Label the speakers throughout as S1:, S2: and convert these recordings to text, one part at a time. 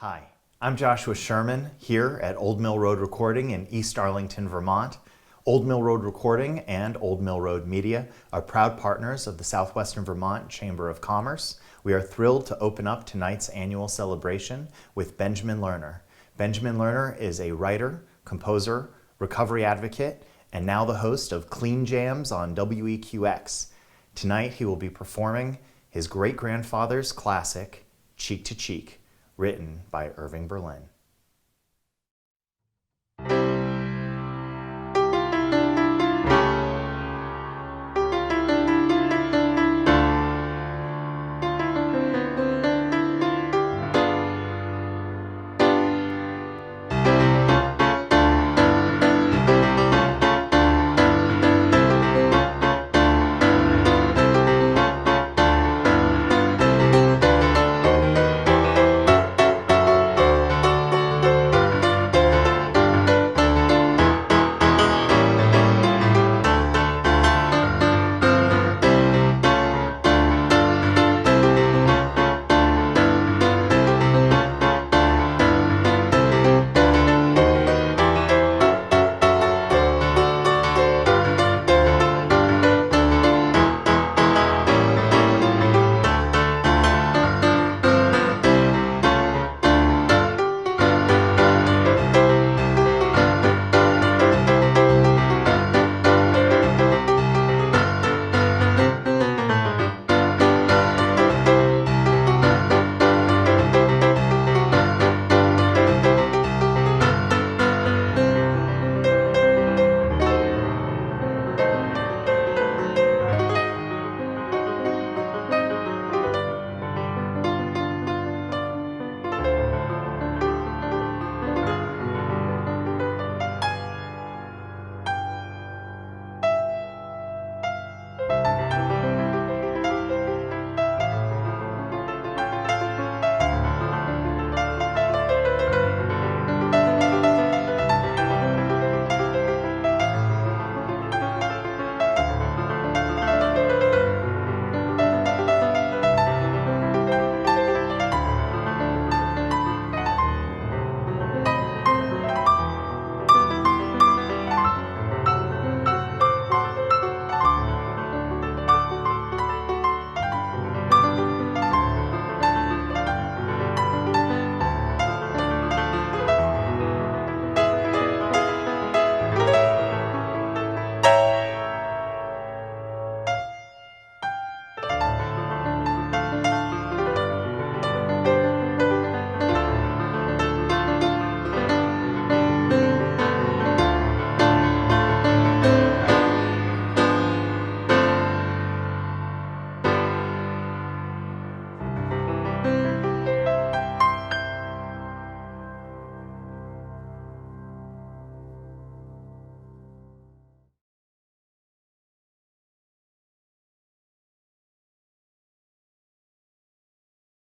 S1: Hi, I'm Joshua Sherman here at Old Mill Road Recording in East Arlington, Vermont. Old Mill Road Recording and Old Mill Road Media are proud partners of the Southwestern Vermont Chamber of Commerce. We are thrilled to open up tonight's annual celebration with Benjamin Lerner. Benjamin Lerner is a writer, composer, recovery advocate, and now the host of Clean Jams on WEQX. Tonight he will be performing his great-grandfather's classic, Cheek to Cheek, written by Irving Berlin.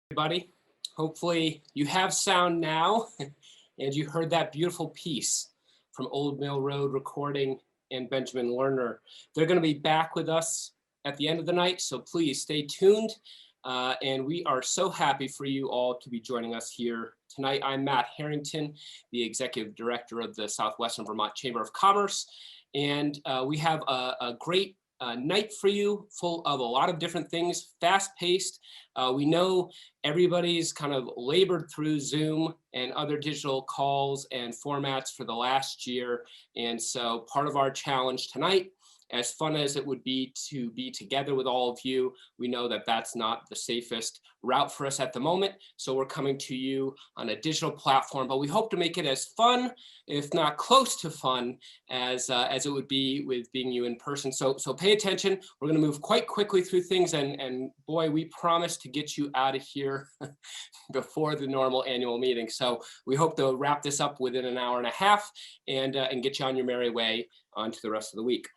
S2: Everybody, hopefully you have sound now and you heard that beautiful piece from Old Mill Road Recording and Benjamin Lerner. They're going to be back with us at the end of the night, so please stay tuned. And we are so happy for you all to be joining us here tonight. I'm Matt Harrington, the Executive Director of the Southwestern Vermont Chamber of Commerce, and we have a great night for you, full of a lot of different things, fast-paced. We know everybody's kind of labored through Zoom and other digital calls and formats for the last year. And so part of our challenge tonight, as fun as it would be to be together with all of you, we know that that's not the safest route for us at the moment. So we're coming to you on a digital platform, but we hope to make it as fun, if not close to fun, as it would be with being you in person. So pay attention. We're going to move quite quickly through things, and boy, we promise to get you out of here before the normal annual meeting. So we hope to wrap this up within an hour and a half and get you on your merry way on to the rest of the week.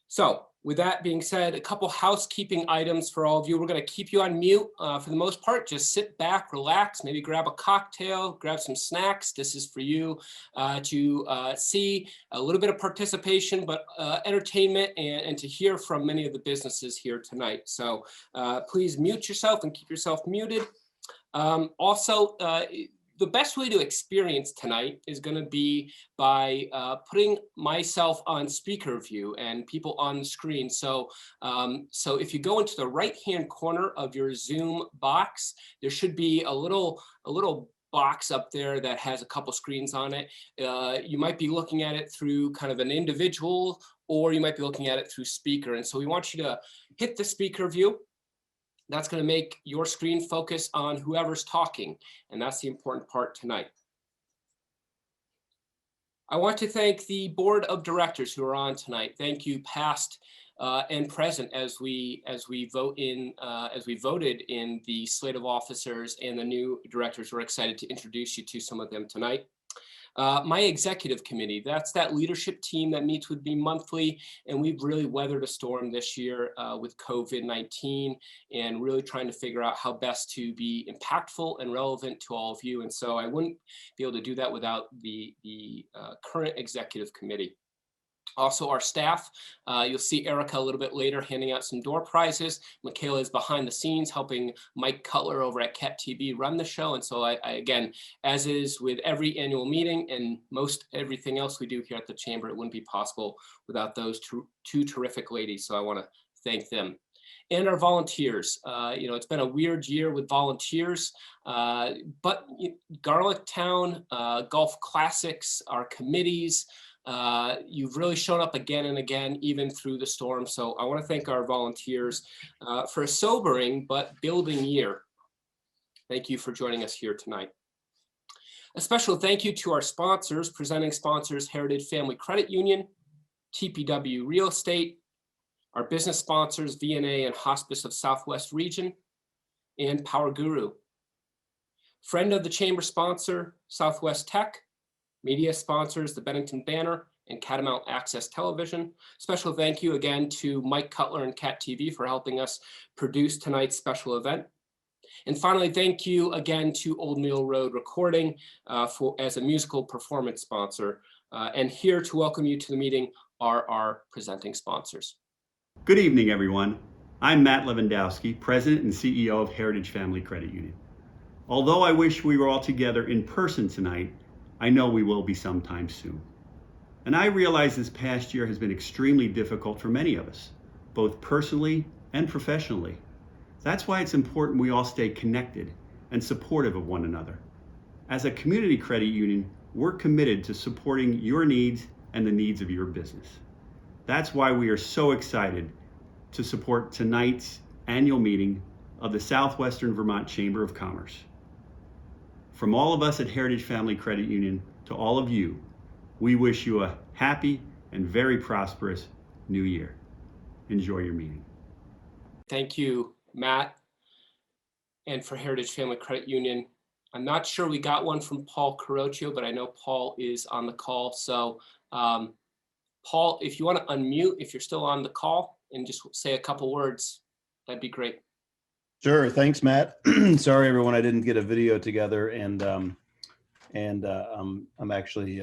S2: So with that being said, a couple housekeeping items for all of you. We're going to keep you on mute for the most part. Just sit back, relax, maybe grab a cocktail, grab some snacks. This is for you to see a little bit of participation, but entertainment and to hear from many of the businesses here tonight. So please mute yourself and keep yourself muted. Also, the best way to experience tonight is going to be by putting myself on speaker view and people on the screen. So, so if you go into the right-hand corner of your Zoom box, there should be a little box up there that has a couple screens on it. You might be looking at it through kind of an individual, or you might be looking at it through speaker. And so we want you to hit the speaker view. That's going to make your screen focus on whoever's talking, and that's the important part tonight. I want to thank the board of directors who are on tonight. Thank you, past and present, as we voted in the slate of officers and the new directors. We're excited to introduce you to some of them tonight. My executive committee, that's that leadership team that meets with me monthly, and we've really weathered a storm this year with COVID-19 and really trying to figure out how best to be impactful and relevant to all of you. And so I wouldn't be able to do that without the current executive committee. Also, our staff, you'll see Erica a little bit later handing out some door prizes. Michaela is behind the scenes helping Mike Cutler over at CADTV run the show. And so I again, as is with every annual meeting and most everything else we do here at the Chamber, it wouldn't be possible without those two terrific ladies. So I want to thank them. And our volunteers. You know, it's been a weird year with volunteers, but Garlic Town, Golf Classics, our committees, you've really shown up again and again, even through the storm. So I want to thank our volunteers for a sobering but building year. Thank you for joining us here tonight. A special thank you to our sponsors, presenting sponsors, Heritage Family Credit Union, TPW Real Estate, our business sponsors, VNA and Hospice of Southwest Region, and Power Guru. Friend of the Chamber sponsor, Southwest Tech. Media sponsors, the Bennington Banner and Catamount Access Television. Special thank you again to Mike Cutler and CADTV for helping us produce tonight's special event. And finally, thank you again to Old Mill Road Recording as a musical performance sponsor. And here to welcome you to the meeting are our presenting sponsors.
S3: Good evening, everyone. I'm Matt Lewandowski, President and CEO of Heritage Family Credit Union. Although I wish we were all together in person tonight, I know we will be sometime soon. And I realize this past year has been extremely difficult for many of us, both personally and professionally. That's why it's important we all stay connected and supportive of one another. As a community credit union, we're committed to supporting your needs and the needs of your business. That's why we are so excited to support tonight's annual meeting of the Southwestern Vermont Chamber of Commerce. From all of us at Heritage Family Credit Union to all of you, we wish you a happy and very prosperous new year. Enjoy your meeting.
S2: Thank you, Matt. And for Heritage Family Credit Union, I'm not sure we got one from Paul Carocchio, but I know Paul is on the call. So Paul, if you want to unmute, if you're still on the call and just say a couple words, that'd be great.
S4: Sure. Thanks, Matt. Sorry, everyone, I didn't get a video together, and I'm actually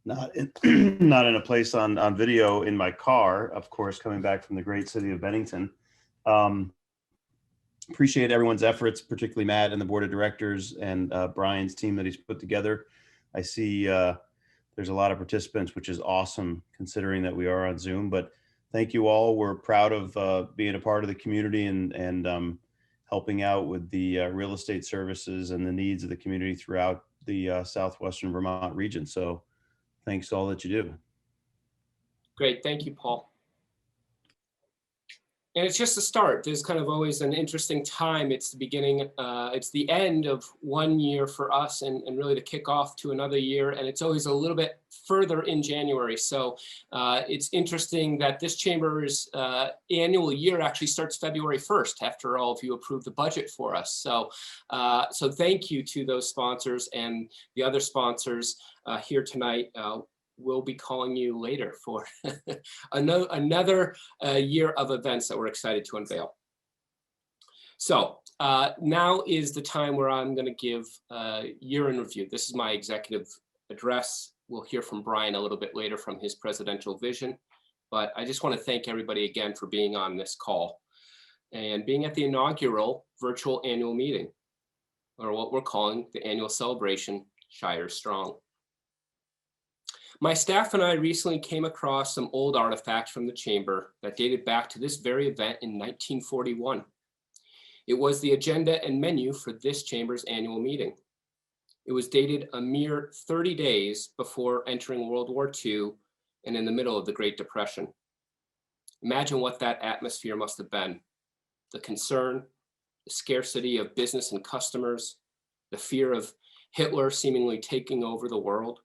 S4: not in a place on video in my car, of course, coming back from the great city of Bennington. Appreciate everyone's efforts, particularly Matt and the board of directors and Brian's team that he's put together. I see there's a lot of participants, which is awesome considering that we are on Zoom, but thank you all. We're proud of being a part of the community and helping out with the real estate services and the needs of the community throughout the Southwestern Vermont region. So thanks to all that you do.
S2: Great, thank you, Paul. And it's just the start. There's kind of always an interesting time. It's the beginning, it's the end of one year for us and really the kickoff to another year. And it's always a little bit further in January. So it's interesting that this chamber's annual year actually starts February 1st after all of you approved the budget for us. So, so thank you to those sponsors and the other sponsors here tonight. We'll be calling you later for another year of events that we're excited to unveil. So now is the time where I'm going to give year in review. This is my executive address. We'll hear from Brian a little bit later from his presidential vision, but I just want to thank everybody again for being on this call and being at the inaugural virtual annual meeting. or what we're calling the annual celebration, Shire Strong. My staff and I recently came across some old artifacts from the chamber that dated back to this very event in 1941. It was the agenda and menu for this chamber's annual meeting. It was dated a mere 30 days before entering World War II and in the middle of the Great Depression. Imagine what that atmosphere must have been. The concern, the scarcity of business and customers, the fear of Hitler seemingly taking over the world.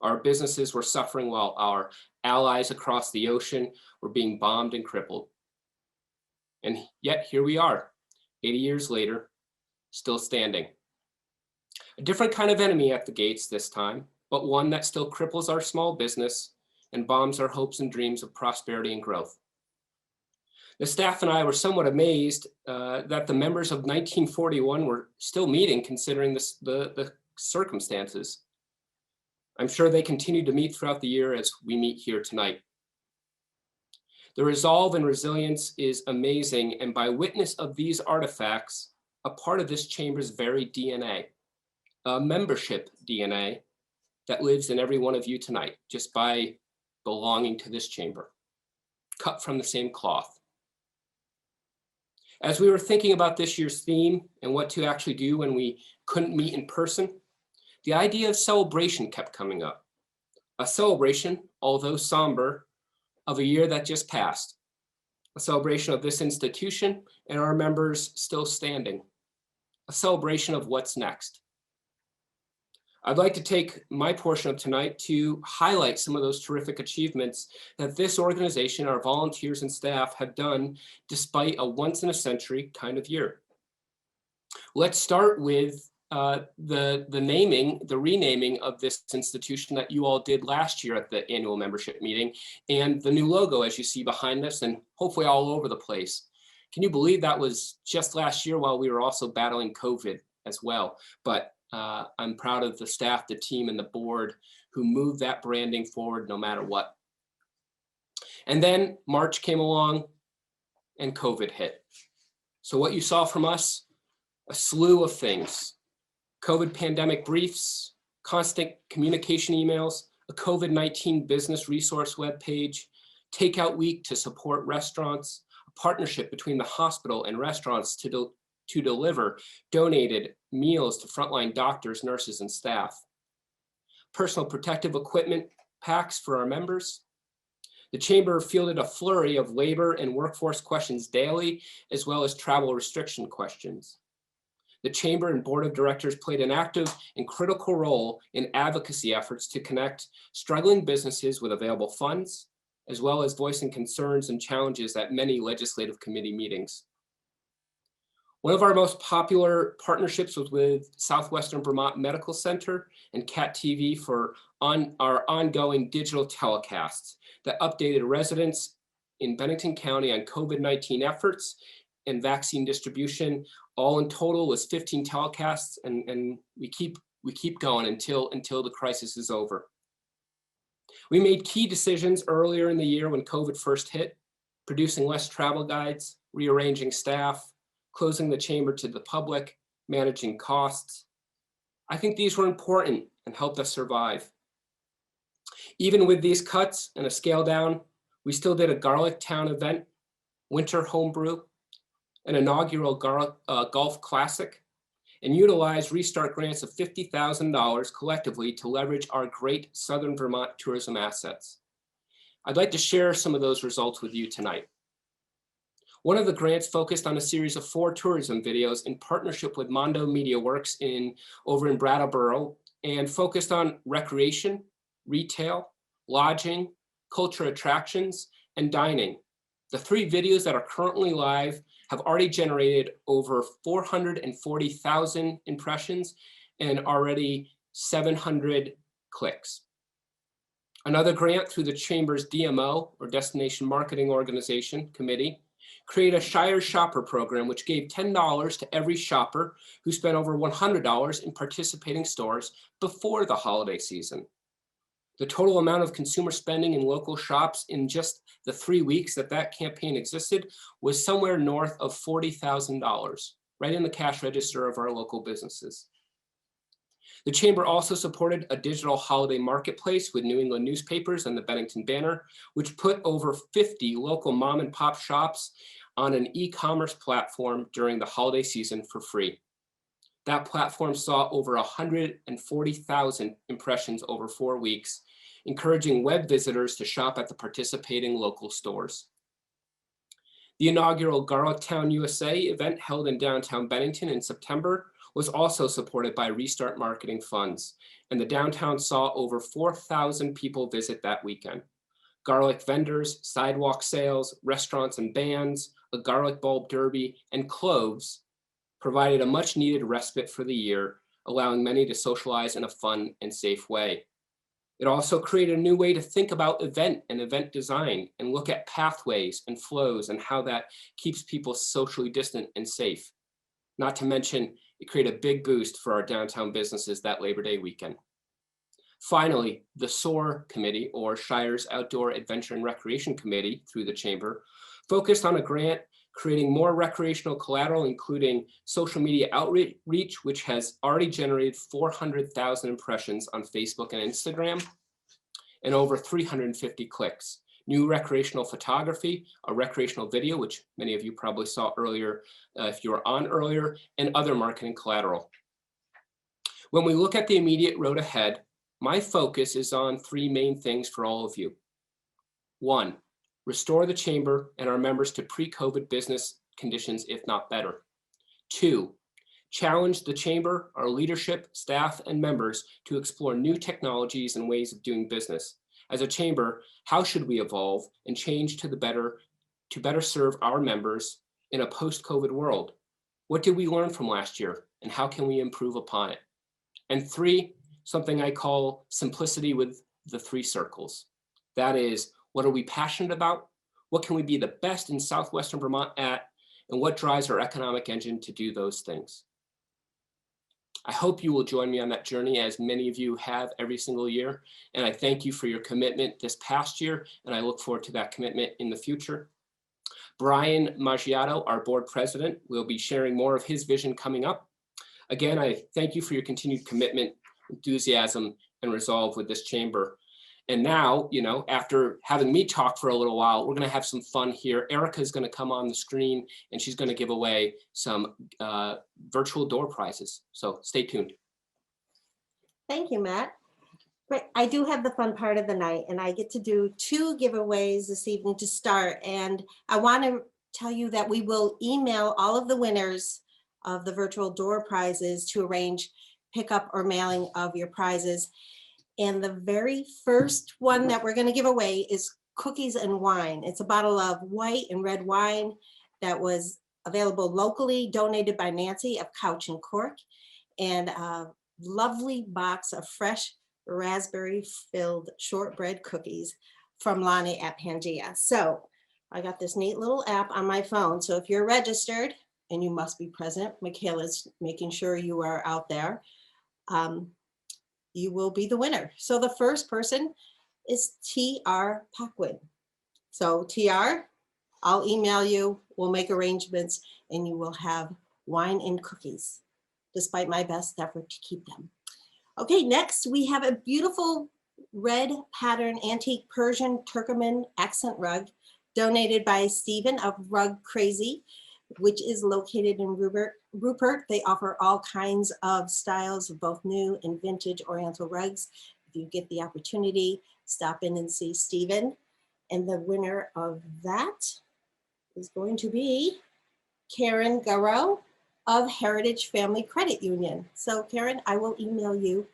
S2: Our businesses were suffering while our allies across the ocean were being bombed and crippled. And yet here we are, 80 years later, still standing. A different kind of enemy at the gates this time, but one that still cripples our small business and bombs our hopes and dreams of prosperity and growth. The staff and I were somewhat amazed that the members of 1941 were still meeting considering the circumstances. I'm sure they continue to meet throughout the year as we meet here tonight. The resolve and resilience is amazing, and by witness of these artifacts, a part of this chamber's very DNA, a membership DNA that lives in every one of you tonight, just by belonging to this chamber, cut from the same cloth. As we were thinking about this year's theme and what to actually do when we couldn't meet in person, the idea of celebration kept coming up. A celebration, although somber, of a year that just passed. A celebration of this institution and our members still standing. A celebration of what's next. I'd like to take my portion of tonight to highlight some of those terrific achievements that this organization, our volunteers and staff, have done despite a once-in-a-century kind of year. Let's start with the renaming of this institution that you all did last year at the annual membership meeting, and the new logo, as you see behind us, and hopefully all over the place. Can you believe that was just last year while we were also battling COVID as well? But I'm proud of the staff, the team, and the board who moved that branding forward no matter what. And then March came along and COVID hit. So what you saw from us, a slew of things. COVID pandemic briefs, constant communication emails, a COVID-19 business resource webpage, takeout week to support restaurants, a partnership between the hospital and restaurants to deliver donated meals to frontline doctors, nurses, and staff. Personal protective equipment packs for our members. The chamber fielded a flurry of labor and workforce questions daily, as well as travel restriction questions. The chamber and board of directors played an active and critical role in advocacy efforts to connect struggling businesses with available funds, as well as voicing concerns and challenges at many legislative committee meetings. One of our most popular partnerships was with Southwestern Vermont Medical Center and CADTV for our ongoing digital telecasts that updated residents in Bennington County on COVID-19 efforts and vaccine distribution. All in total was 15 telecasts, and we keep going until the crisis is over. We made key decisions earlier in the year when COVID first hit, producing less travel guides, rearranging staff, closing the chamber to the public, managing costs. I think these were important and helped us survive. Even with these cuts and a scale down, we still did a Garlic Town event, winter homebrew, an inaugural golf classic, and utilized restart grants of $50,000 collectively to leverage our great Southern Vermont tourism assets. I'd like to share some of those results with you tonight. One of the grants focused on a series of 4 tourism videos in partnership with Mondo Media Works over in Brattleboro, and focused on recreation, retail, lodging, culture attractions, and dining. The 3 videos that are currently live have already generated over 440,000 impressions and already 700 clicks. Another grant through the Chamber's DMO, or Destination Marketing Organization Committee, created a Shire Shopper program, which gave $10 to every shopper who spent over $100 in participating stores before the holiday season. The total amount of consumer spending in local shops in just the 3 weeks that campaign existed was somewhere north of $40,000, right in the cash register of our local businesses. The Chamber also supported a digital holiday marketplace with New England newspapers and the Bennington Banner, which put over 50 local mom and pop shops on an e-commerce platform during the holiday season for free. That platform saw over 140,000 impressions over 4 weeks, encouraging web visitors to shop at the participating local stores. The inaugural Garlic Town USA event held in downtown Bennington in September was also supported by Restart Marketing funds, and the downtown saw over 4,000 people visit that weekend. Garlic vendors, sidewalk sales, restaurants and bands, a garlic bulb derby, and cloves provided a much needed respite for the year, allowing many to socialize in a fun and safe way. It also created a new way to think about event and event design and look at pathways and flows and how that keeps people socially distant and safe. Not to mention, it created a big boost for our downtown businesses that Labor Day weekend. Finally, the SOAR Committee, or Shire's Outdoor Adventure and Recreation Committee, through the Chamber, focused on a grant creating more recreational collateral, including social media outreach, which has already generated 400,000 impressions on Facebook and Instagram, and over 350 clicks. New recreational photography, a recreational video, which many of you probably saw earlier if you were on earlier, and other marketing collateral. When we look at the immediate road ahead, my focus is on 3 main things for all of you. 1, restore the Chamber and our members to pre-COVID business conditions, if not better. 2, challenge the Chamber, our leadership, staff, and members to explore new technologies and ways of doing business. As a Chamber, how should we evolve and change to better serve our members in a post-COVID world? What did we learn from last year, and how can we improve upon it? And 3, something I call simplicity with the 3 circles. That is, what are we passionate about? What can we be the best in Southwestern Vermont at? And what drives our economic engine to do those things? I hope you will join me on that journey, as many of you have every single year. And I thank you for your commitment this past year, and I look forward to that commitment in the future. Brian Maggiato, our board president, will be sharing more of his vision coming up. Again, I thank you for your continued commitment, enthusiasm, and resolve with this Chamber. And now, after having me talk for a little while, we're going to have some fun here. Erica is going to come on the screen, and she's going to give away some virtual door prizes. So stay tuned.
S5: Thank you, Matt. Great. I do have the fun part of the night, and I get to do 2 giveaways this evening to start. And I want to tell you that we will email all of the winners of the virtual door prizes to arrange pickup or mailing of your prizes. And the very first one that we're going to give away is cookies and wine. It's a bottle of white and red wine that was available locally, donated by Nancy of Couch and Cork, and a lovely box of fresh raspberry-filled shortbread cookies from Lonnie at Pangea. So I got this neat little app on my phone. So if you're registered, and you must be present, Michaela's making sure you are out there, you will be the winner. So the first person is TR Paquin. So TR, I'll email you, we'll make arrangements, and you will have wine and cookies, despite my best effort to keep them. Okay, next we have a beautiful red pattern antique Persian Turkoman accent rug donated by Stephen of Rug Crazy, which is located in Rupert. They offer all kinds of styles of both new and vintage Oriental rugs. If you get the opportunity, stop in and see Stephen. And the winner of that is going to be Karen Garrow of Heritage Family Credit Union. So Karen, I will email you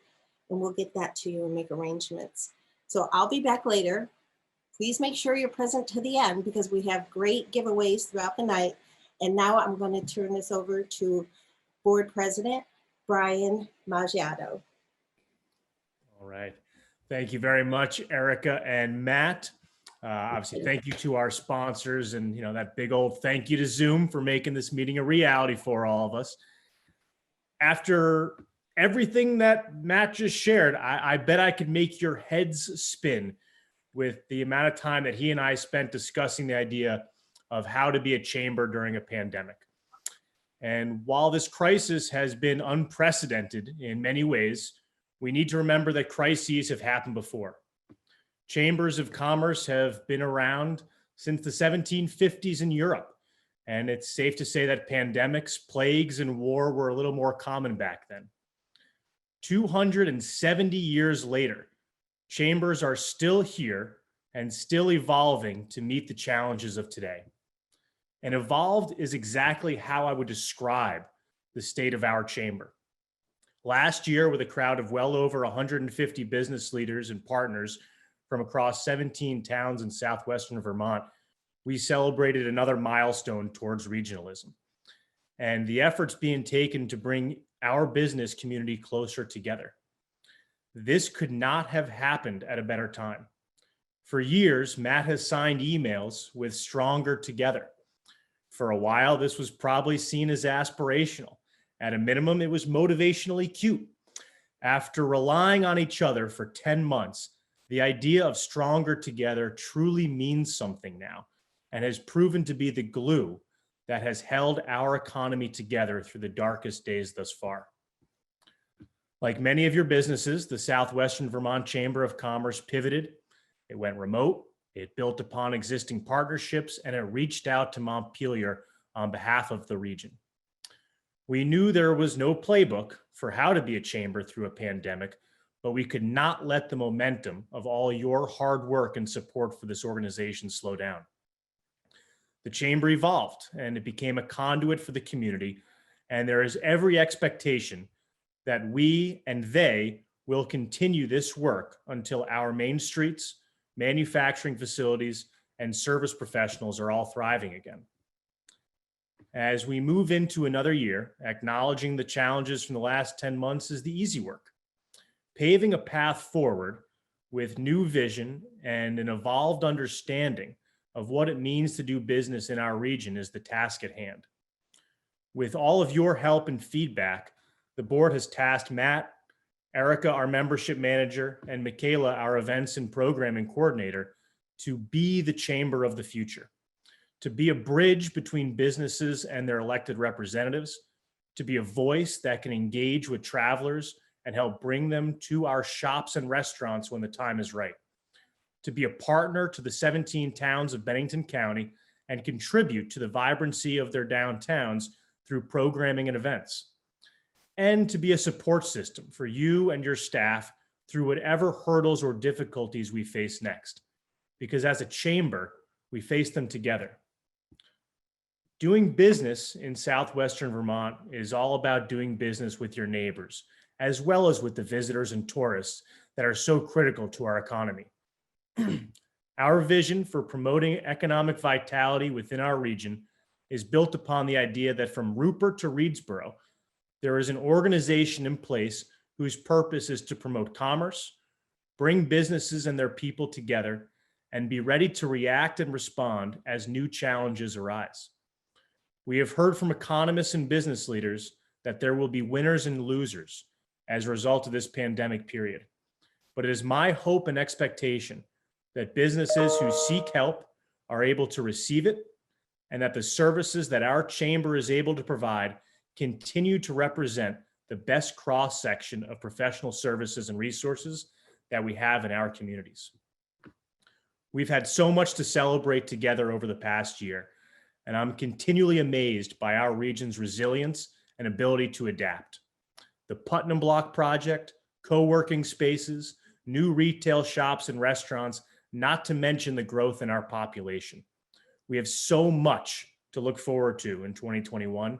S5: and we'll get that to you and make arrangements. So I'll be back later. Please make sure you're present to the end because we have great giveaways throughout the night. And now I'm going to turn this over to Board President Brian Maggiato.
S6: All right. Thank you very much, Erica and Matt. Obviously, thank you to our sponsors, and that big old thank you to Zoom for making this meeting a reality for all of us. After everything that Matt just shared, I bet I could make your heads spin with the amount of time that he and I spent discussing the idea of how to be a chamber during a pandemic. And while this crisis has been unprecedented in many ways, we need to remember that crises have happened before. Chambers of commerce have been around since the 1750s in Europe. And it's safe to say that pandemics, plagues, and war were a little more common back then. 270 years later, chambers are still here and still evolving to meet the challenges of today. And evolved is exactly how I would describe the state of our chamber. Last year, with a crowd of well over 150 business leaders and partners from across 17 towns in southwestern Vermont, we celebrated another milestone towards regionalism and the efforts being taken to bring our business community closer together. This could not have happened at a better time. For years, Matt has signed emails with Stronger Together. For a while, this was probably seen as aspirational. At a minimum, it was motivationally cute. After relying on each other for 10 months, the idea of Stronger Together truly means something now and has proven to be the glue that has held our economy together through the darkest days thus far. Like many of your businesses, the Southwestern Vermont Chamber of Commerce pivoted. It went remote, it built upon existing partnerships, and it reached out to Montpelier on behalf of the region. We knew there was no playbook for how to be a chamber through a pandemic, but we could not let the momentum of all your hard work and support for this organization slow down. The chamber evolved and it became a conduit for the community, and there is every expectation that we and they will continue this work until our main streets, manufacturing facilities, and service professionals are all thriving again. As we move into another year, acknowledging the challenges from the last 10 months is the easy work. Paving a path forward with new vision and an evolved understanding of what it means to do business in our region is the task at hand. With all of your help and feedback, the board has tasked Matt, Erica, our membership manager, and Michaela, our events and programming coordinator, to be the chamber of the future, to be a bridge between businesses and their elected representatives, to be a voice that can engage with travelers and help bring them to our shops and restaurants when the time is right, to be a partner to the 17 towns of Bennington County and contribute to the vibrancy of their downtowns through programming and events, and to be a support system for you and your staff through whatever hurdles or difficulties we face next. Because as a chamber, we face them together. Doing business in southwestern Vermont is all about doing business with your neighbors, as well as with the visitors and tourists that are so critical to our economy. Our vision for promoting economic vitality within our region is built upon the idea that from Rupert to Reedsboro, there is an organization in place whose purpose is to promote commerce, bring businesses and their people together, and be ready to react and respond as new challenges arise. We have heard from economists and business leaders that there will be winners and losers as a result of this pandemic period. But it is my hope and expectation that businesses who seek help are able to receive it, and that the services that our chamber is able to provide continue to represent the best cross-section of professional services and resources that we have in our communities. We've had so much to celebrate together over the past year, and I'm continually amazed by our region's resilience and ability to adapt. The Putnam Block Project, co-working spaces, new retail shops and restaurants, not to mention the growth in our population. We have so much to look forward to in 2021,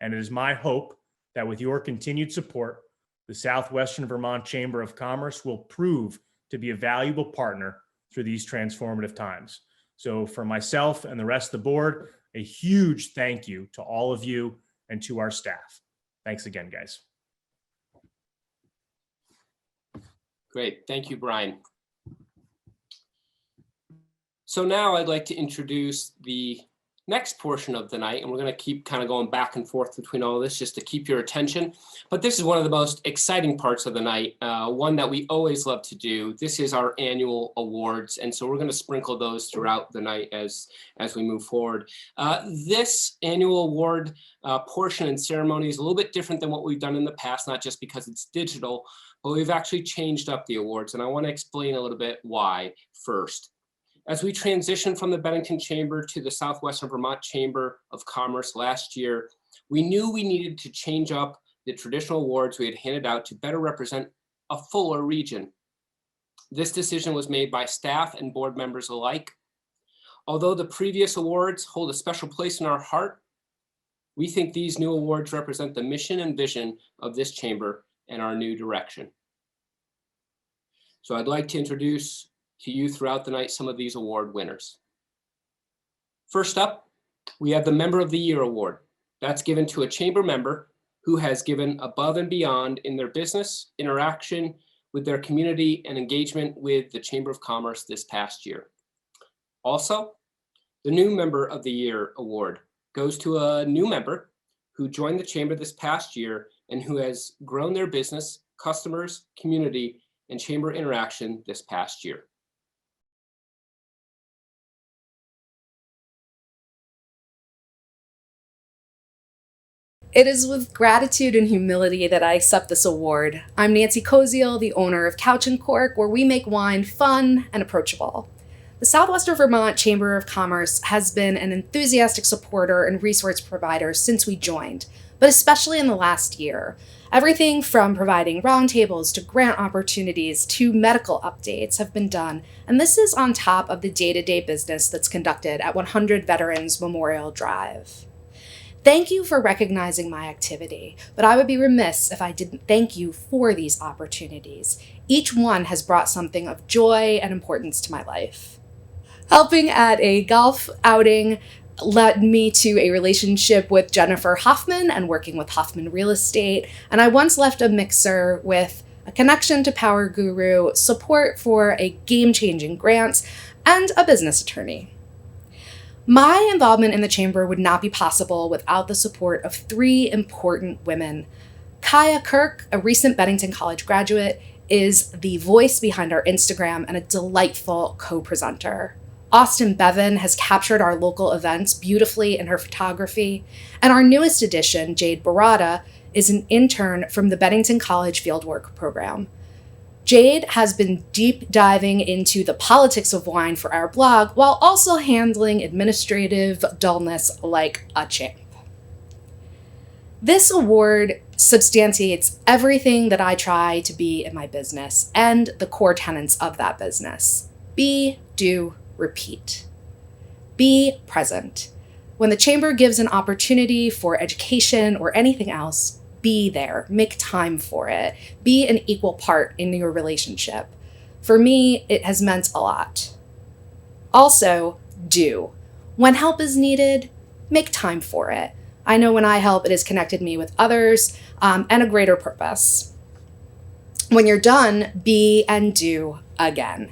S6: and it is my hope that with your continued support, the Southwestern Vermont Chamber of Commerce will prove to be a valuable partner through these transformative times. So for myself and the rest of the board, a huge thank you to all of you and to our staff. Thanks again, guys.
S2: Great, thank you, Brian. So now I'd like to introduce the next portion of the night, and we're going to keep kind of going back and forth between all this just to keep your attention. But this is one of the most exciting parts of the night, one that we always love to do. This is our annual awards, and so we're going to sprinkle those throughout the night as we move forward. This annual award portion and ceremony is a little bit different than what we've done in the past, not just because it's digital, but we've actually changed up the awards, and I want to explain a little bit why first. As we transitioned from the Bennington Chamber to the Southwestern Vermont Chamber of Commerce last year, we knew we needed to change up the traditional awards we had handed out to better represent a fuller region. This decision was made by staff and board members alike. Although the previous awards hold a special place in our heart, we think these new awards represent the mission and vision of this chamber and our new direction. So I'd like to introduce to you throughout the night some of these award winners. First up, we have the Member of the Year Award. That's given to a chamber member who has given above and beyond in their business, interaction with their community, and engagement with the Chamber of Commerce this past year. Also, the new Member of the Year Award goes to a new member who joined the chamber this past year and who has grown their business, customers, community, and chamber interaction this past year.
S7: It is with gratitude and humility that I accept this award. I'm Nancy Koziel, the owner of Couch and Cork, where we make wine fun and approachable. The Southwestern Vermont Chamber of Commerce has been an enthusiastic supporter and resource provider since we joined, but especially in the last year. Everything from providing roundtables to grant opportunities to medical updates have been done, and this is on top of the day-to-day business that's conducted at 100 Veterans Memorial Drive. Thank you for recognizing my activity, but I would be remiss if I didn't thank you for these opportunities. Each one has brought something of joy and importance to my life. Helping at a golf outing led me to a relationship with Jennifer Hoffman and working with Hoffman Real Estate, and I once left a mixer with a connection to Power Guru, support for a game-changing grant, and a business attorney. My involvement in the chamber would not be possible without the support of three important women. Kaya Kirk, a recent Bennington College graduate, is the voice behind our Instagram and a delightful co-presenter. Austin Bevan has captured our local events beautifully in her photography, and our newest addition, Jade Barada, is an intern from the Bennington College Fieldwork program. Jade has been deep diving into the politics of wine for our blog while also handling administrative dullness like a champ. This award substantiates everything that I try to be in my business and the core tenets of that business. Be, do, repeat. Be present. When the chamber gives an opportunity for education or anything else, be there, make time for it, be an equal part in your relationship. For me, it has meant a lot. Also, do. When help is needed, make time for it. I know when I help, it has connected me with others and a greater purpose. When you're done, be and do again.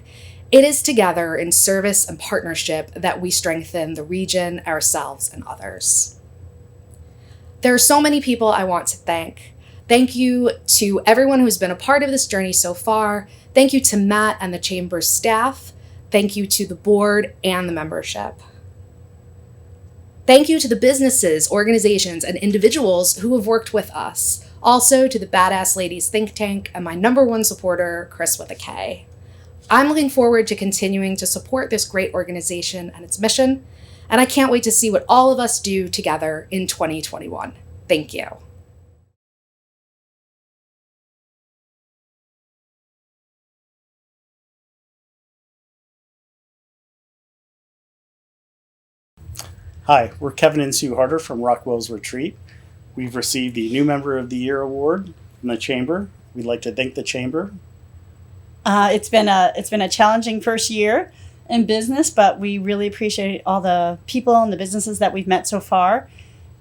S7: It is together in service and partnership that we strengthen the region, ourselves, and others. There are so many people I want to thank. Thank you to everyone who's been a part of this journey so far. Thank you to Matt and the Chamber's staff. Thank you to the board and the membership. Thank you to the businesses, organizations, and individuals who have worked with us. Also to the Badass Ladies Think Tank and my number one supporter, Chris with a K. I'm looking forward to continuing to support this great organization and its mission, and I can't wait to see what all of us do together in 2021. Thank you.
S8: Hi, we're Kevin and Sue Harder from Rockwell's Retreat. We've received the New Member of the Year award from the Chamber. We'd like to thank the Chamber.
S9: It's been a challenging first year in business, but we really appreciate all the people and the businesses that we've met so far,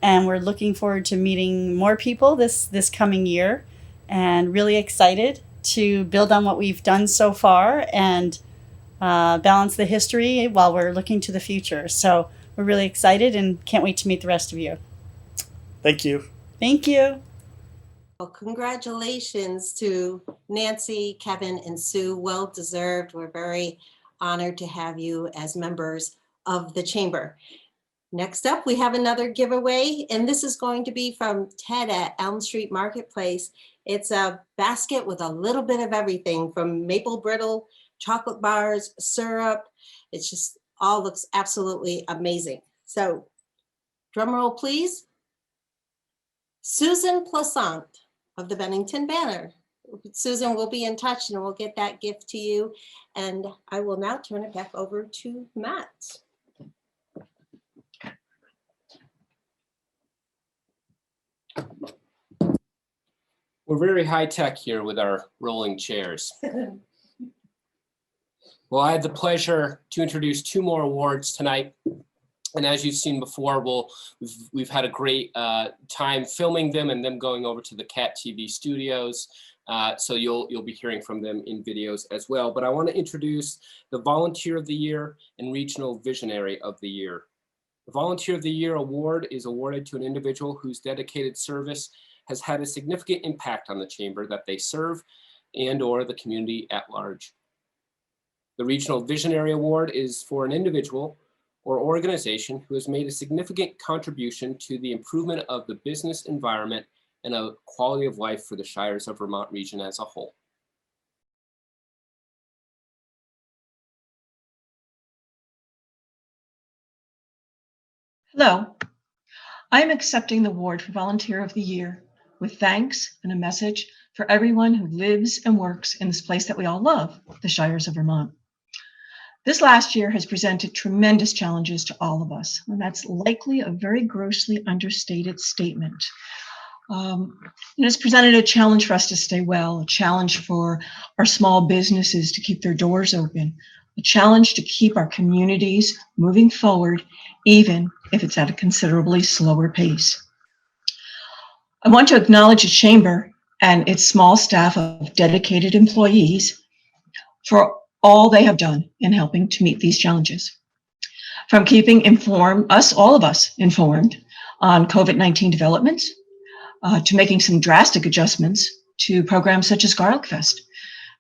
S9: and we're looking forward to meeting more people this coming year, and really excited to build on what we've done so far and balance the history while we're looking to the future. So we're really excited and can't wait to meet the rest of you.
S8: Thank you.
S9: Thank you.
S5: Well, congratulations to Nancy, Kevin, and Sue. Well deserved. We're very honored to have you as members of the Chamber. Next up, we have another giveaway, and this is going to be from Ted at Elm Street Marketplace. It's a basket with a little bit of everything from maple brittle, chocolate bars, syrup. It's just all looks absolutely amazing. So drum roll, please. Susan Plaisant of the Bennington Banner. Susan will be in touch and we'll get that gift to you. And I will now turn it back over to Matt.
S2: We're very high tech here with our rolling chairs. Well, I had the pleasure to introduce 2 more awards tonight. And as you've seen before, we've had a great time filming them and them going over to the CADTV studios. So you'll be hearing from them in videos as well. But I want to introduce the Volunteer of the Year and Regional Visionary of the Year. The Volunteer of the Year award is awarded to an individual whose dedicated service has had a significant impact on the chamber that they serve and/or the community at large. The Regional Visionary Award is for an individual or organization who has made a significant contribution to the improvement of the business environment and a quality of life for the Shires of Vermont region as a whole.
S10: Hello, I am accepting the award for Volunteer of the Year with thanks and a message for everyone who lives and works in this place that we all love, the Shires of Vermont. This last year has presented tremendous challenges to all of us, and that's likely a very grossly understated statement. It's presented a challenge for us to stay well, a challenge for our small businesses to keep their doors open, a challenge to keep our communities moving forward, even if it's at a considerably slower pace. I want to acknowledge the Chamber and its small staff of dedicated employees for all they have done in helping to meet these challenges. From keeping all of us informed on COVID-19 developments, to making some drastic adjustments to programs such as Garlic Fest.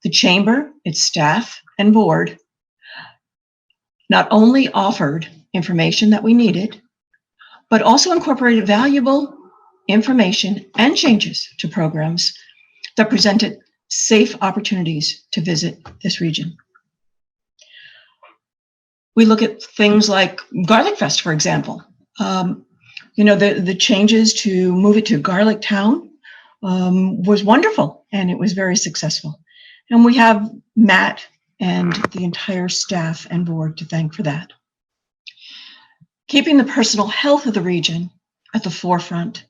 S10: The Chamber, its staff, and board not only offered information that we needed, but also incorporated valuable information and changes to programs that presented safe opportunities to visit this region. We look at things like Garlic Fest, for example. The changes to move it to Garlic Town was wonderful, and it was very successful. And we have Matt and the entire staff and board to thank for that. Keeping the personal health of the region at the forefront,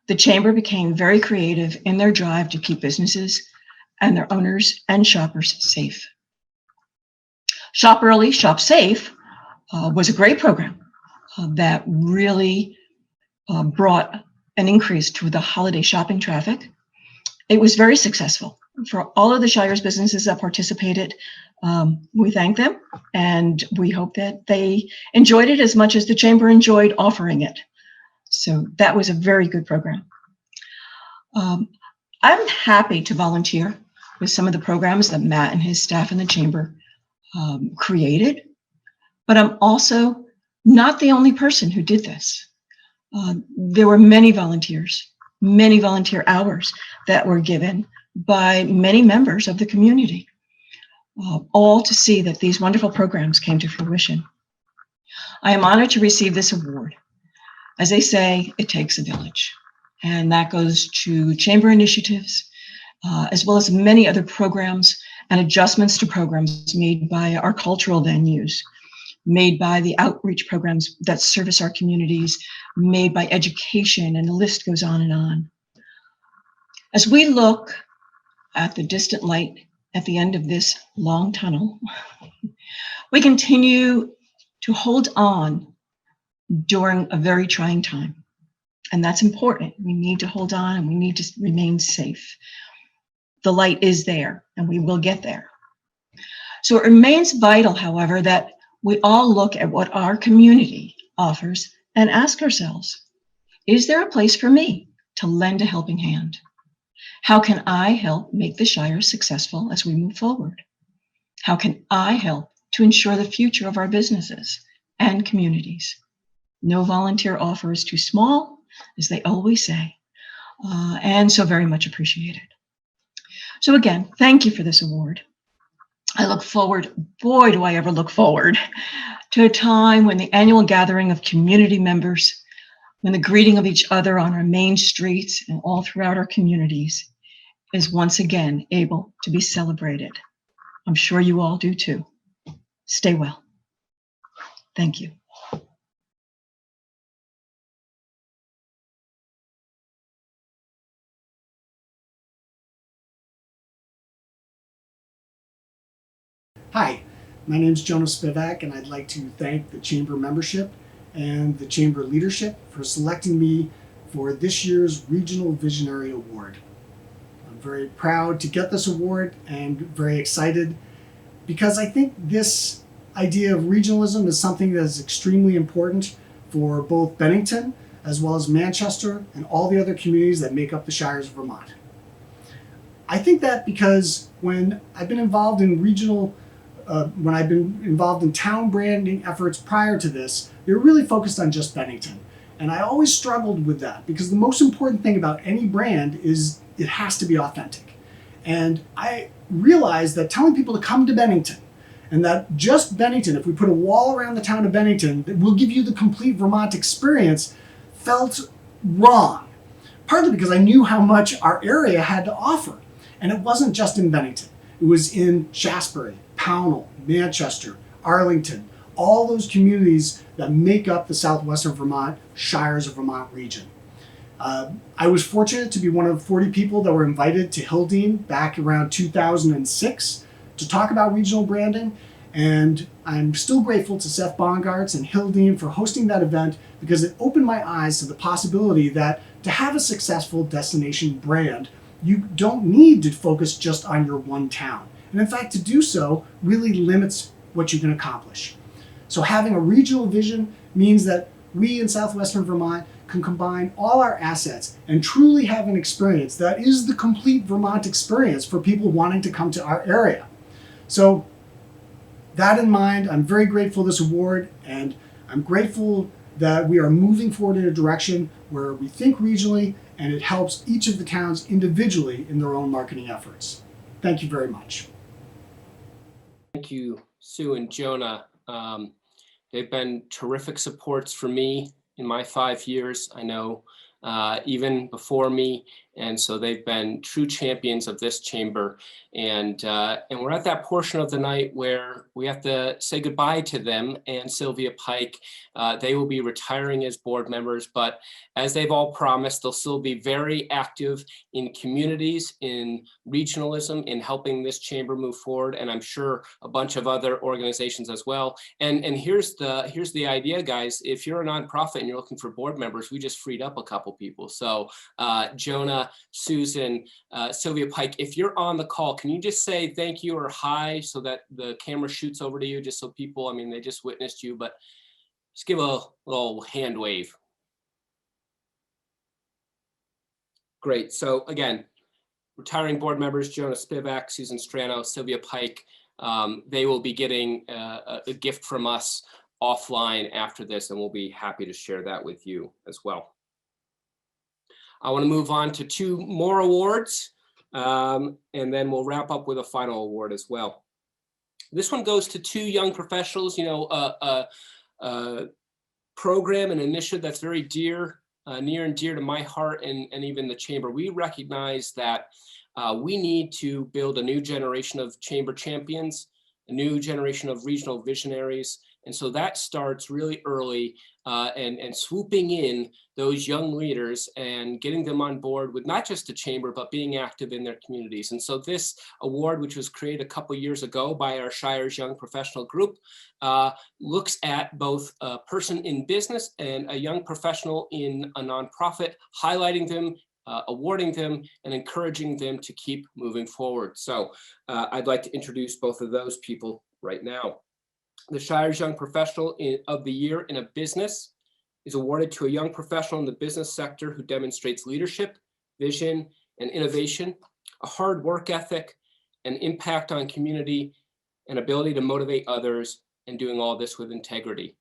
S10: the Chamber became very creative in their drive to keep businesses and their owners and shoppers safe. Shop Early, Shop Safe was a great program that really brought an increase to the holiday shopping traffic. It was very successful. For all of the Shire's businesses that participated, we thank them, and we hope that they enjoyed it as much as the Chamber enjoyed offering it. So that was a very good program. I'm happy to volunteer with some of the programs that Matt and his staff in the Chamber created, but I'm also not the only person who did this. There were many volunteers, many volunteer hours that were given by many members of the community, all to see that these wonderful programs came to fruition. I am honored to receive this award. As they say, it takes a village, and that goes to Chamber initiatives, as well as many other programs and adjustments to programs made by our cultural venues, made by the outreach programs that service our communities, made by education, and the list goes on and on. As we look at the distant light at the end of this long tunnel, we continue to hold on during a very trying time. And that's important. We need to hold on and we need to remain safe. The light is there and we will get there. So it remains vital, however, that we all look at what our community, offers and ask ourselves, is there a place for me to lend a helping hand? How can I help make the Shire successful as we move forward? How can I help to ensure the future of our businesses and communities? No volunteer offer is too small, as they always say, and so very much appreciated. So again, thank you for this award. I look forward, boy, do I ever look forward, to a time when the annual gathering of community members, when the greeting of each other on our main streets and all throughout our communities is once again able to be celebrated. I'm sure you all do too. Stay well. Thank you.
S11: Hi, my name is Jonah Spivak, and I'd like to thank the Chamber membership and the Chamber leadership for selecting me for this year's Regional Visionary Award. I'm very proud to get this award and very excited because I think this idea of regionalism is something that is extremely important for both Bennington as well as Manchester and all the other communities that make up the Shires of Vermont. I think that because when I've been involved in when I've been involved in town branding efforts prior to this, they're really focused on just Bennington. And I always struggled with that because the most important thing about any brand is it has to be authentic. And I realized that telling people to come to Bennington and that just Bennington, if we put a wall around the town of Bennington that will give you the complete Vermont experience, felt wrong. Partly because I knew how much our area had to offer. And it wasn't just in Bennington. It was in Shaftesbury, Pownell, Manchester, Arlington, all those communities that make up the southwestern Vermont Shires of Vermont region. I was fortunate to be one of 40 people that were invited to Hildene back around 2006 to talk about regional branding, and I'm still grateful to Seth Bongartz and Hildene for hosting that event because it opened my eyes to the possibility that to have a successful destination brand, you don't need to focus just on your one town. And in fact, to do so really limits what you can accomplish. So having a regional vision means that we in southwestern Vermont can combine all our assets and truly have an experience that is the complete Vermont experience for people wanting to come to our area. So that in mind, I'm very grateful for this award, and I'm grateful that we are moving forward in a direction where we think regionally and it helps each of the towns individually in their own marketing efforts. Thank you very much.
S2: Thank you, Sue and Jonah. They've been terrific supports for me in my 5 years. I know even before me, and so they've been true champions of this chamber. And we're at that portion of the night where we have to say goodbye to them and Sylvia Pike. They will be retiring as board members, but as they've all promised, they'll still be very active in communities, in regionalism, in helping this chamber move forward, and I'm sure a bunch of other organizations as well. And here's the idea, guys. If you're a nonprofit and you're looking for board members, we just freed up a couple people. So Jonah, Susan, Sylvia Pike, if you're on the call, can you just say thank you or hi so that the camera shoots over to you, just so people, I mean, they just witnessed you, but just give a little hand wave. Great. So again, retiring board members, Jonah Spivak, Susan Strano, Sylvia Pike, they will be getting a gift from us offline after this, and we'll be happy to share that with you as well. I want to move on to 2 more awards, and then we'll wrap up with a final award as well. This one goes to 2 young professionals, you know, a program and initiative that's very near and dear to my heart and even the chamber. We recognize that we need to build a new generation of chamber champions, a new generation of regional visionaries. And so that starts really early and swooping in those young leaders and getting them on board with not just the chamber, but being active in their communities. And so this award, which was created a couple years ago by our Shire's Young Professional Group, looks at both a person in business and a young professional in a nonprofit, highlighting them, awarding them, and encouraging them to keep moving forward. So I'd like to introduce both of those people right now. The Shire's Young Professional of the Year in a Business is awarded to a young professional in the business sector who demonstrates leadership, vision, and innovation, a hard work ethic, an impact on community, and ability to motivate others, and doing all this with integrity.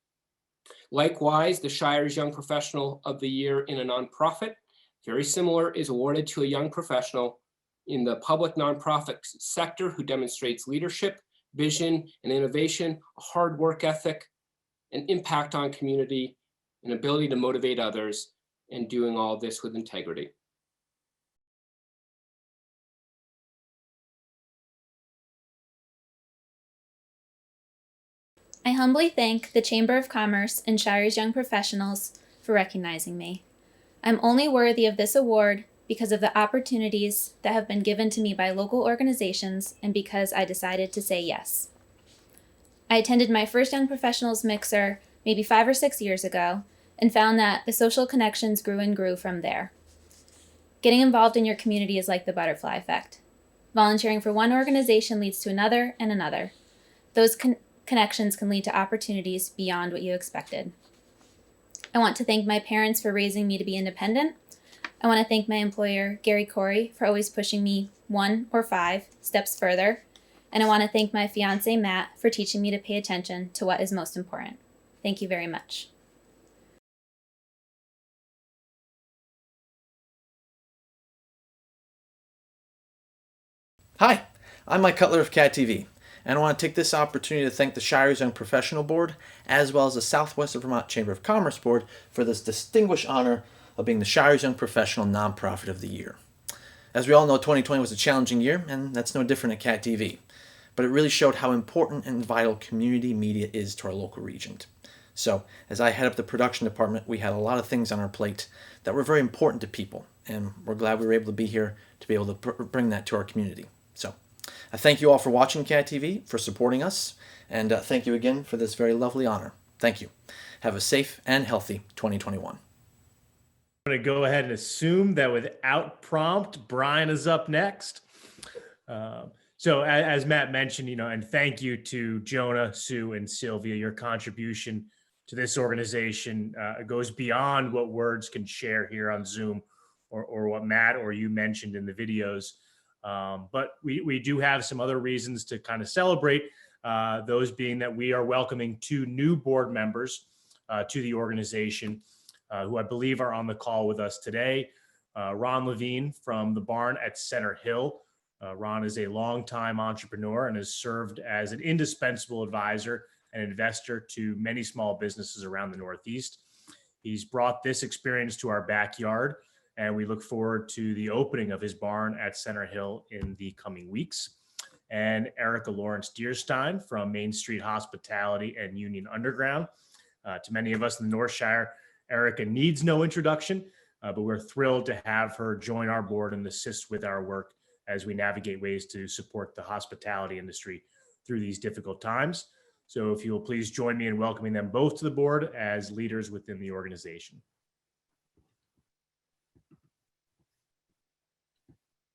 S2: Likewise, the Shire's Young Professional of the Year in a nonprofit, very similar, is awarded to a young professional in the public nonprofit sector who demonstrates leadership, vision, and innovation, a hard work ethic, an impact on community, an ability to motivate others, and doing all this with integrity.
S12: I humbly thank the Chamber of Commerce and Shire's Young Professionals for recognizing me. I'm only worthy of this award because of the opportunities that have been given to me by local organizations and because I decided to say yes. I attended my first Young Professionals mixer maybe 5 or 6 years ago and found that the social connections grew and grew from there. Getting involved in your community is like the butterfly effect. Volunteering for one organization leads to another and another. Those connections can lead to opportunities beyond what you expected. I want to thank my parents for raising me to be independent. I want to thank my employer, Gary Corey, for always pushing me 1 or 5 steps further. And I want to thank my fiance, Matt, for teaching me to pay attention to what is most important. Thank you very much.
S13: Hi, I'm Mike Cutler of CADTV, and I want to take this opportunity to thank the Shire's Young Professional Board, as well as the Southwestern Vermont Chamber of Commerce Board, for this distinguished honor of being the Shire's Young Professional Nonprofit of the Year. As we all know, 2020 was a challenging year, and that's no different at CADTV, but it really showed how important and vital community media is to our local region. So, as I head up the production department, we had a lot of things on our plate that were very important to people, and we're glad we were able to be here to be able to bring that to our community. So, I thank you all for watching CADTV, for supporting us, and thank you again for this very lovely honor. Thank you. Have a safe and healthy 2021.
S6: I'm going to go ahead and assume that without prompt, Brian is up next. So as Matt mentioned, and thank you to Jonah, Sue, and Sylvia. Your contribution to this organization goes beyond what words can share here on Zoom or what Matt or you mentioned in the videos. But we do have some other reasons to kind of celebrate, those being that we are welcoming 2 new board members to the organization who I believe are on the call with us today. Ron Levine from the barn at Center Hill. Ron is a longtime entrepreneur and has served as an indispensable advisor and investor to many small businesses around the Northeast. He's brought this experience to our backyard, and we look forward to the opening of his barn at Center Hill in the coming weeks. And Erica Lawrence Deerstein from Main Street Hospitality and Union Underground. To many of us in the North Shire, Erica needs no introduction, but we're thrilled to have her join our board and assist with our work as we navigate ways to support the hospitality industry through these difficult times. So if you will please join me in welcoming them both to the board as leaders within the organization.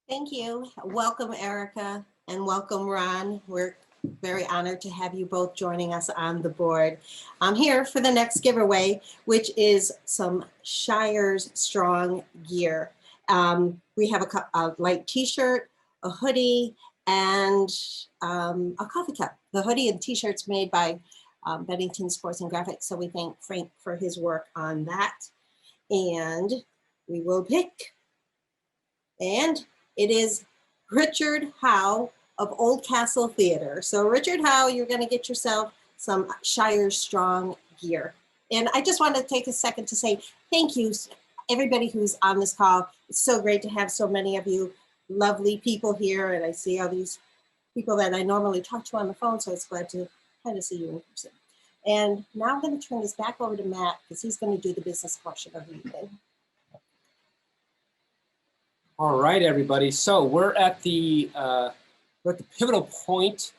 S5: Thank you. Welcome, Erica, and welcome, Ron. We're very honored to have you both joining us on the board. I'm here for the next giveaway, which is some Shire's Strong gear. We have a light t-shirt, a hoodie, and a coffee cup. The hoodie and t-shirts made by Bennington Sports and Graphics. So we thank Frank for his work on that. And we will pick. And it is Richard Howe of Old Castle Theater. So Richard Howe, you're going to get yourself some Shire's Strong gear. And I just want to take a second to say thank you, everybody who's on this call. It's so great to have so many of you lovely people here. And I see all these people that I normally talk to on the phone. So it's glad to kind of see you in person. And now I'm going to turn this back over to Matt because he's going to do the business portion of the evening.
S2: All right, everybody. So we're at the pivotal point,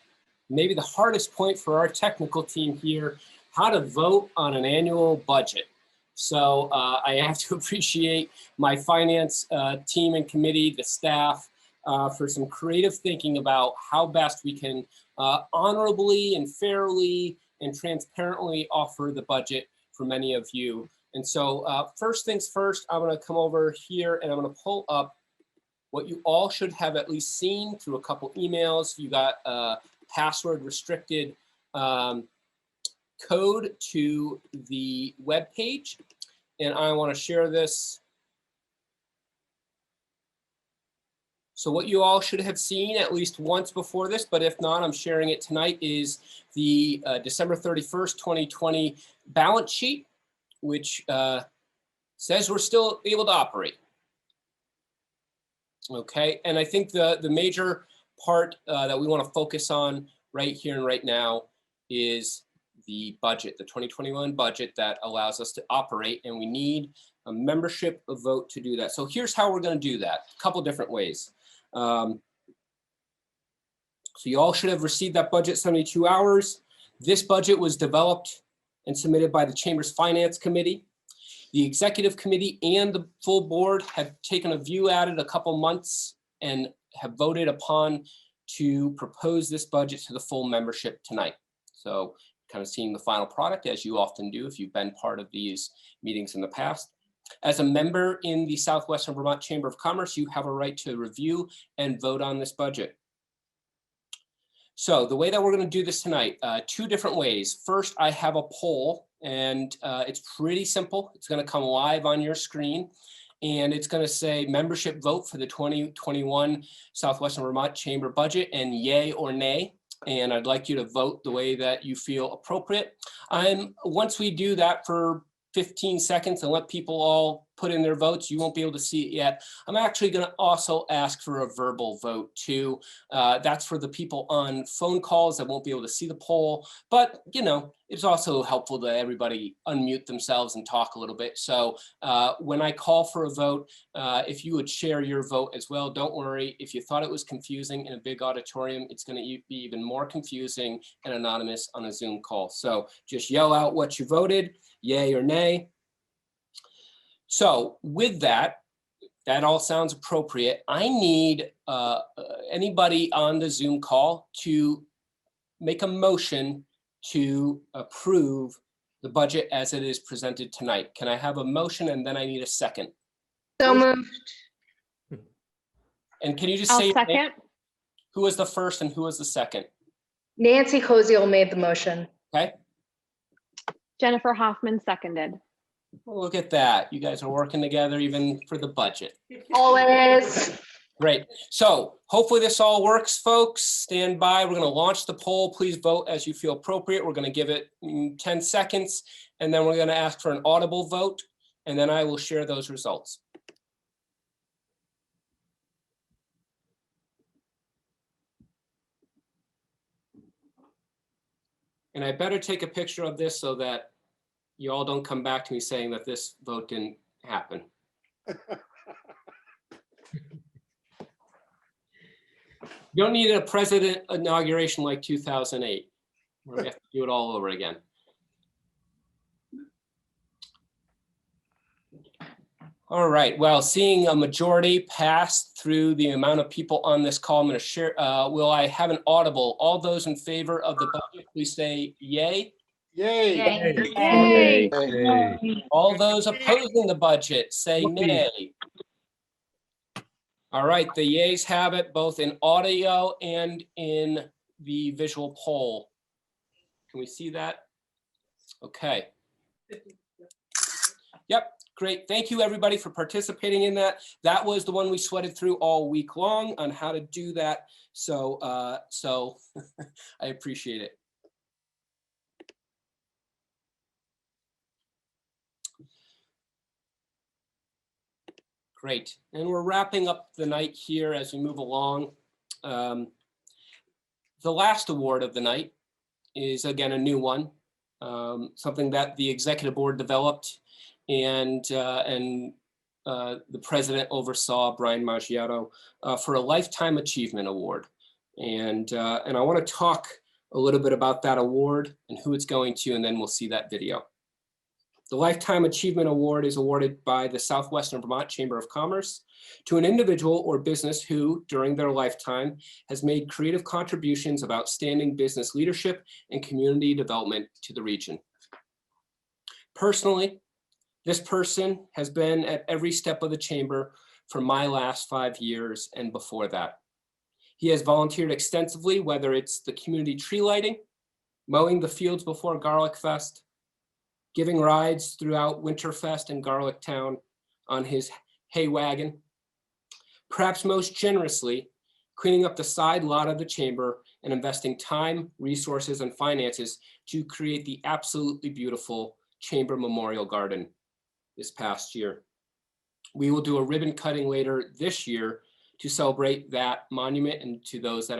S2: maybe the hardest point for our technical team here, how to vote on an annual budget. So I have to appreciate my finance team and committee, the staff, for some creative thinking about how best we can honorably and fairly and transparently offer the budget for many of you And so first things first, I'm going to come over here and I'm going to pull up what you all should have at least seen through a couple emails. You got a password restricted code to the web page, and I want to share this. So what you all should have seen at least once before this, but if not, I'm sharing it tonight, is the December 31st, 2020 balance sheet, which says we're still able to operate. Okay, and I think the major part that we want to focus on right here and right now is the budget, the 2021 budget that allows us to operate, and we need a membership vote to do that. So here's how we're going to do that, a couple different ways. So you all should have received that budget 72 hours. This budget was developed and submitted by the Chamber's Finance Committee. The executive committee and the full board have taken a view at it a couple months and have voted upon to propose this budget to the full membership tonight. So kind of seeing the final product, as you often do if you've been part of these meetings in the past. As a member in the Southwestern Vermont Chamber of Commerce, you have a right to review and vote on this budget. So the way that we're going to do this tonight, two different ways. First, I have a poll, and it's pretty simple. It's going to come live on your screen, and it's going to say membership vote for the 2021 Southwestern Vermont Chamber budget, and yay or nay. And I'd like you to vote the way that you feel appropriate. Once we do that for 15 seconds and let people all put in their votes, you won't be able to see it yet. I'm actually going to also ask for a verbal vote too. That's for the people on phone calls that won't be able to see the poll, but you know, it's also helpful to everybody unmute themselves and talk a little bit. So when I call for a vote, if you would share your vote as well, don't worry. If you thought it was confusing in a big auditorium, it's going to be even more confusing and anonymous on a Zoom call. So just yell out what you voted, yay or nay. So with that, that all sounds appropriate. I need anybody on the Zoom call to make a motion to approve the budget as it is presented tonight. Can I have a motion, and then I need a second?
S14: So moved.
S2: And can you just
S14: I'll
S2: say
S14: second.
S2: who was the first and who was the second?
S14: Nancy Koziel made the motion.
S2: Okay.
S14: Jennifer Hoffman seconded.
S2: Well, look at that. You guys are working together even for the budget.
S14: Always.
S2: Great. So hopefully this all works, folks. Stand by. We're going to launch the poll. Please vote as you feel appropriate. We're going to give it 10 seconds, and then we're going to ask for an audible vote, and then I will share those results. And I better take a picture of this so that you all don't come back to me saying that this vote didn't happen. You don't need a president inauguration like 2008, where we have to do it all over again. All right, well, seeing a majority pass through the amount of people on this call, I'm going to share, will I have an audible? All those in favor of the budget, please say yay.
S14: Yay.
S6: Yay.
S14: Yay.
S2: All those opposing the budget, say nay. All right, the yays have it both in audio and in the visual poll. Can we see that? Okay. Yep, great. Thank you, everybody, for participating in that. That was the one we sweated through all week long on how to do that. So, I appreciate it. Great, and we're wrapping up the night here as we move along. The last award of the night is, again, a new one, something that the executive board developed and the president oversaw, Brian Maggiato, for a Lifetime Achievement Award. And I want to talk a little bit about that award and who it's going to, and then we'll see that video. The Lifetime Achievement Award is awarded by the Southwestern Vermont Chamber of Commerce to an individual or business who, during their lifetime, has made creative contributions of outstanding business leadership and community development to the region. Personally, This person has been at every step of the chamber for my last 5 years and before that. He has volunteered extensively, whether it's the community tree lighting, mowing the fields before Garlic Fest, giving rides throughout Winterfest and Garlic Town on his hay wagon, perhaps most generously, cleaning up the side lot of the chamber and investing time, resources, and finances to create the absolutely beautiful Chamber Memorial Garden this past year. We will do a ribbon cutting later this year to celebrate that monument and to those that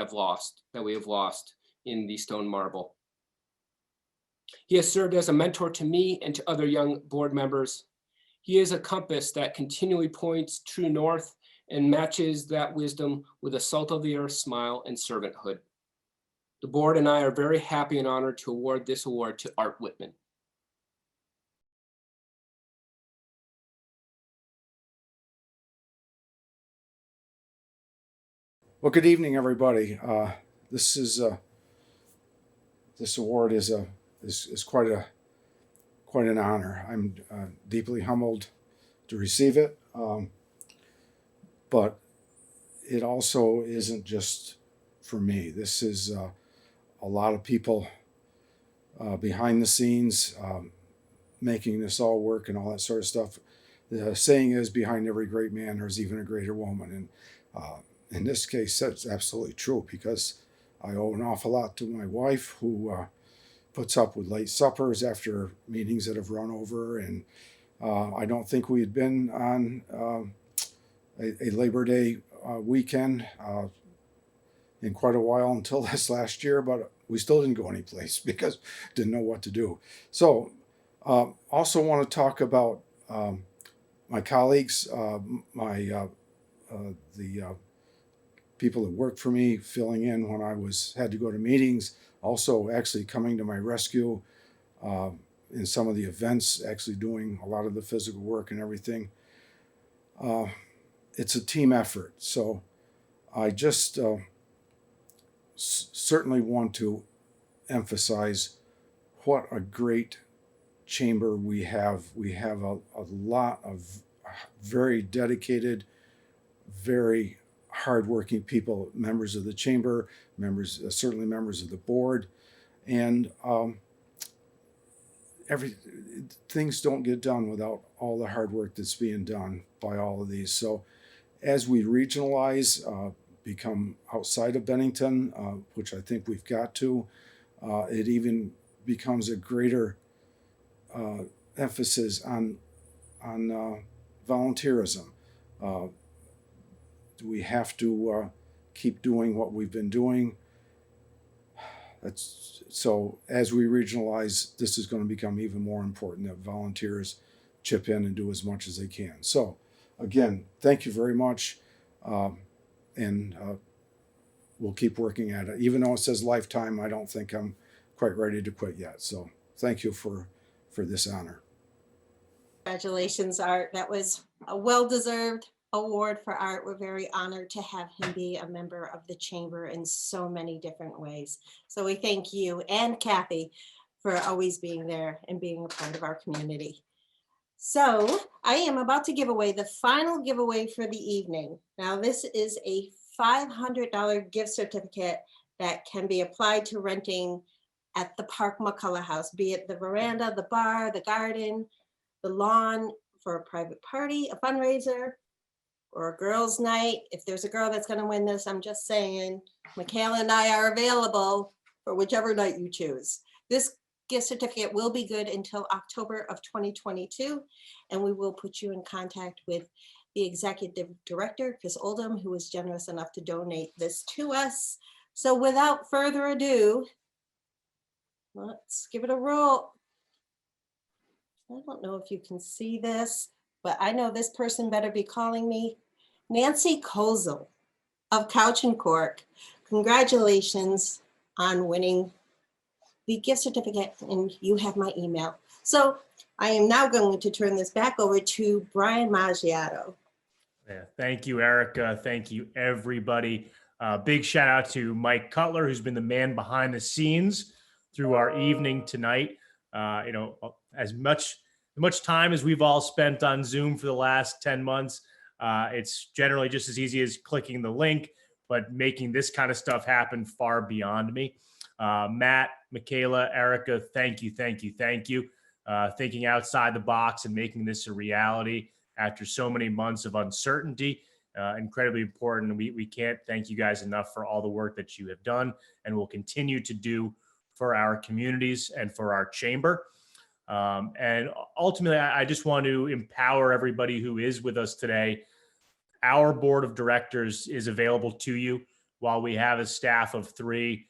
S2: we have lost in the stone marble. He has served as a mentor to me and to other young board members. He is a compass that continually points true north and matches that wisdom with a salt of the earth smile and servanthood. The board and I are very happy and honored to award this award to Art Whitman.
S15: Well, good evening, everybody. This award is quite an honor. I'm deeply humbled to receive it, but it also isn't just for me. This is a lot of people behind the scenes making this all work and all that sort of stuff. The saying is, behind every great man, there's even a greater woman. And in this case, that's absolutely true, because I owe an awful lot to my wife, who puts up with late suppers after meetings that have run over. And I don't think we had been on a Labor Day weekend in quite a while until this last year, but we still didn't go anyplace because didn't know what to do. So also want to talk about my colleagues, the people that worked for me, filling in when I had to go to meetings, also actually coming to my rescue in some of the events, actually doing a lot of the physical work and everything. It's a team effort. So I just certainly want to emphasize what a great chamber we have. We have a lot of very dedicated, very hardworking people, members of the chamber, certainly members of the board, and things don't get done without all the hard work that's being done by all of these. So as we regionalize, become outside of Bennington, which I think we've got to, it even becomes a greater emphasis on volunteerism. We have to keep doing what we've been doing. So as we regionalize, this is going to become even more important that volunteers chip in and do as much as they can. So again, thank you very much. And we'll keep working at it. Even though it says lifetime, I don't think I'm quite ready to quit yet. So thank you for this honor.
S5: Congratulations, Art. That was a well-deserved award for Art. We're very honored to have him be a member of the chamber in so many different ways. So we thank you and Kathy for always being there and being a part of our community. So I am about to give away the final giveaway for the evening. Now this is a $500 gift certificate that can be applied to renting at the Park McCullough House, be it the veranda, the bar, the garden, the lawn, for a private party, a fundraiser, or a girls' night. If there's a girl that's going to win this, I'm just saying, Michaela and I are available for whichever night you choose. This gift certificate will be good until October of 2022, and we will put you in contact with the executive director, Chris Oldham, who was generous enough to donate this to us. So without further ado, let's give it a roll. I don't know if you can see this, but I know this person better be calling me. Nancy Koziel of Couch and Cork. Congratulations on winning the gift certificate, and you have my email. So I am now going to turn this back over to Brian Maggiato.
S6: Yeah, thank you, Erica. Thank you, everybody. Big shout out to Mike Cutler, who's been the man behind the scenes through our evening tonight. As much much time as we've all spent on Zoom for the last 10 months, it's generally just as easy as clicking the link, but making this kind of stuff happen far beyond me. Matt, Michaela, Erica, thank you, thank you, thank you. Thinking outside the box and making this a reality after so many months of uncertainty, incredibly important. We can't thank you guys enough for all the work that you have done and will continue to do for our communities and for our chamber. And ultimately, I just want to empower everybody who is with us today. Our board of directors is available to you. While we have a staff of 3,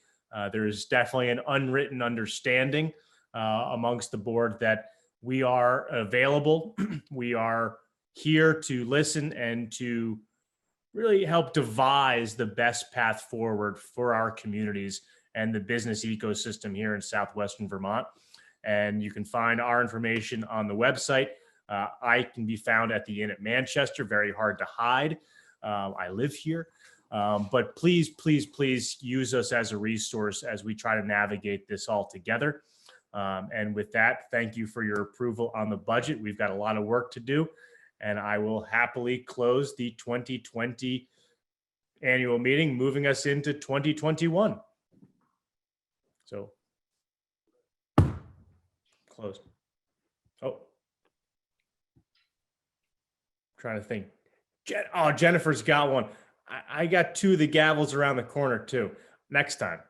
S6: there's definitely an unwritten understanding amongst the board that we are available. We are here to listen and to really help devise the best path forward for our communities and the business ecosystem here in southwestern Vermont. And you can find our information on the website. I can be found at the Inn at Manchester, very hard to hide. I live here. But please, please, please use us as a resource as we try to navigate this all together. And with that, thank you for your approval on the budget. We've got a lot of work to do, and I will happily close the 2020 annual meeting, moving us into 2021. So, closed. Oh, trying to think. Oh, Jennifer's got one. I got 2 of the gavels around the corner too. Next time.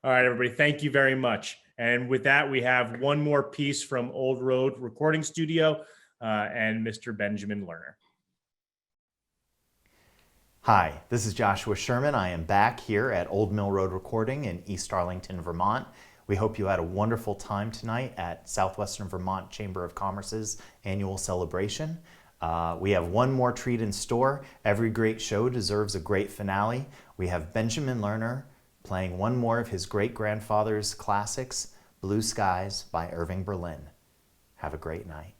S6: All right, everybody. Thank you very much. And with that, we have one more piece from Old Road Recording Studio and Mr. Benjamin Lerner.
S1: Hi, this is Joshua Sherman. I am back here at Old Mill Road Recording in East Arlington, Vermont. We hope you had a wonderful time tonight at Southwestern Vermont Chamber of Commerce's annual celebration. We have one more treat in store. Every great show deserves a great finale. We have Benjamin Lerner playing one more of his great-grandfather's classics, Blue Skies by Irving Berlin. Have a great night.